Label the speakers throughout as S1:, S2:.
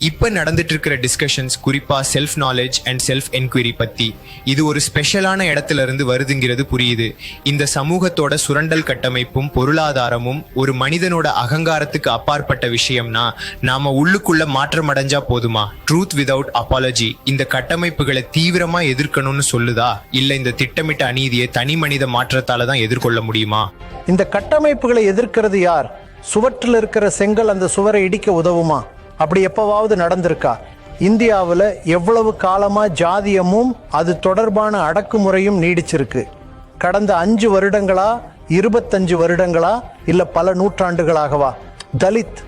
S1: இப்ப நடந்துட்டு இருக்கிற டிஸ்கஷன்ஸ் குறிப்பா self knowledge and self enquiry பத்தி. இது ஒரு ஸ்பெஷலான இடத்துல இருந்து வருதுங்கிறது புரியுது. இந்த சமூகத்தோட சுரண்டல் கட்டமைப்பும் பொருளாதாரமும் ஒரு மனிதனோட அகங்காரத்துக்கு அப்பாற்பட்ட விஷயம்னா நாம உள்ளுக்குள்ள மாற்றம் அடைஞ்சா போதுமா? ட்ரூத் விதவுட் அப்பாலஜி இந்த கட்டமைப்புகளை தீவிரமா எதிர்க்கணும்னு சொல்லுதா, இல்ல இந்த திட்டமிட்ட அநீதியை தனி மனித மாற்றத்தால தான் எதிர்கொள்ள முடியுமா?
S2: இந்த கட்டமைப்புகளை எதிர்க்கிறது யார்? சுவற்றில் இருக்கிற செங்கல் அந்த சுவரை இடிக்க உதவுமா? அப்படி எப்பவாவது நடந்திருக்கா? இந்தியாவில் எவ்வளவு காலமா ஜாதியமும் அது தொடர்பான அடக்குமுறையும் நீடிச்சிருக்கு? கடந்த 5 வருடங்களா, 25 வருடங்களா, இல்ல பல நூற்றாண்டுகளாகவா? தலித்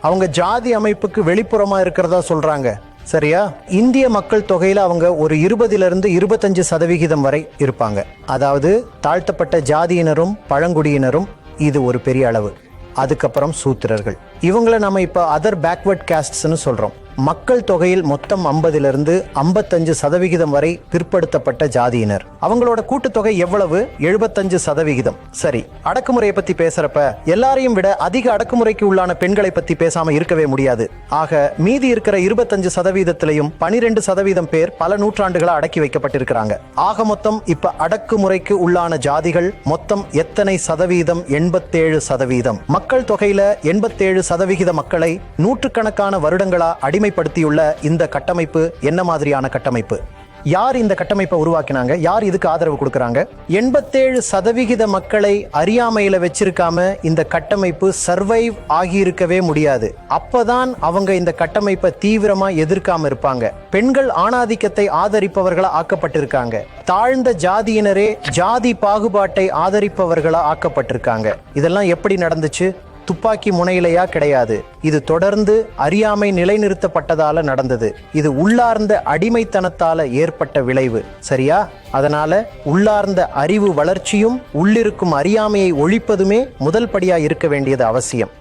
S2: அவங்க ஜாதி அமைப்புக்கு வெளிப்புறமா இருக்கிறதா சொல்றாங்க, சரியா? இந்திய மக்கள் தொகையில அவங்க ஒரு 20 to 25% வரை இருப்பாங்க. அதாவது தாழ்த்தப்பட்ட ஜாதியினரும் பழங்குடியினரும் இது ஒரு பெரிய அளவு. அதுக்கப்புறம் சூத்திரர்கள், இவங்களை நம்ம இப்ப அதர் பேக்வர்ட் காஸ்ட்ஸ்னு சொல்றோம். மக்கள் தொகையில் மொத்தம் 50 to 55% வரை பிற்படுத்தப்பட்ட ஜாதியினர். அவங்களோட கூட்டுத்தொகை எவ்வளவு? 75%. சரி, அடக்குமுறையை பத்தி பேசுறப்ப எல்லாரையும் விட அதிக அடக்குமுறைக்கு உள்ளான பெண்களை பத்தி பேசாம இருக்கவே முடியாது. ஆக மீதி இருக்கிற 25%லயும் 12% பேர் பல நூற்றாண்டுகளா அடக்கி வைக்கப்பட்டிருக்கிறாங்க. ஆக மொத்தம் இப்ப அடக்குமுறைக்கு உள்ளான ஜாதிகள் மொத்தம் எத்தனை சதவீதம்? 87%. மக்கள் தொகையில 87% மக்களை நூற்றுக்கணக்கான வருடங்களா அடிமைப்படுத்தியுள்ள இந்த கட்டமைப்பு என்ன மாதிரியான கட்டமைப்பு? யார் இந்த கட்டமைப்பை உருவாக்கினாங்க? யார் இதுக்கு ஆதரவு கொடுக்கறாங்க? 87% மக்களை அறியாமையில வச்சிருக்காம இந்த கட்டமைப்பு சர்வைவ் ஆகியிருக்கவே முடியாது. அப்பதான் அவங்க இந்த கட்டமைப்பை தீவிரமா எதிர்க்காம இருப்பாங்க. பெண்கள் ஆணாதிக்கத்தை ஆதரிப்பவர்களா ஆக்கப்பட்டிருக்காங்க. தாழ்ந்த ஜாதியினரே ஜாதி பாகுபாட்டை ஆதரிப்பவர்களா ஆக்கப்பட்டிருக்காங்க. இதெல்லாம் எப்படி நடந்துச்சு? துப்பாக்கி முனையிலையா? கிடையாது. இது தொடர்ந்து அறியாமை நிலைநிறுத்தப்பட்டதால நடந்தது. இது உள்ளார்ந்த அடிமைத்தனத்தால ஏற்பட்ட விளைவு, சரியா? அதனால உள்ளார்ந்த அறிவு வளர்ச்சியும் உள்ளிருக்கும் அறியாமையை ஒழிப்பதுமே முதல் படியா இருக்க வேண்டியது அவசியம்.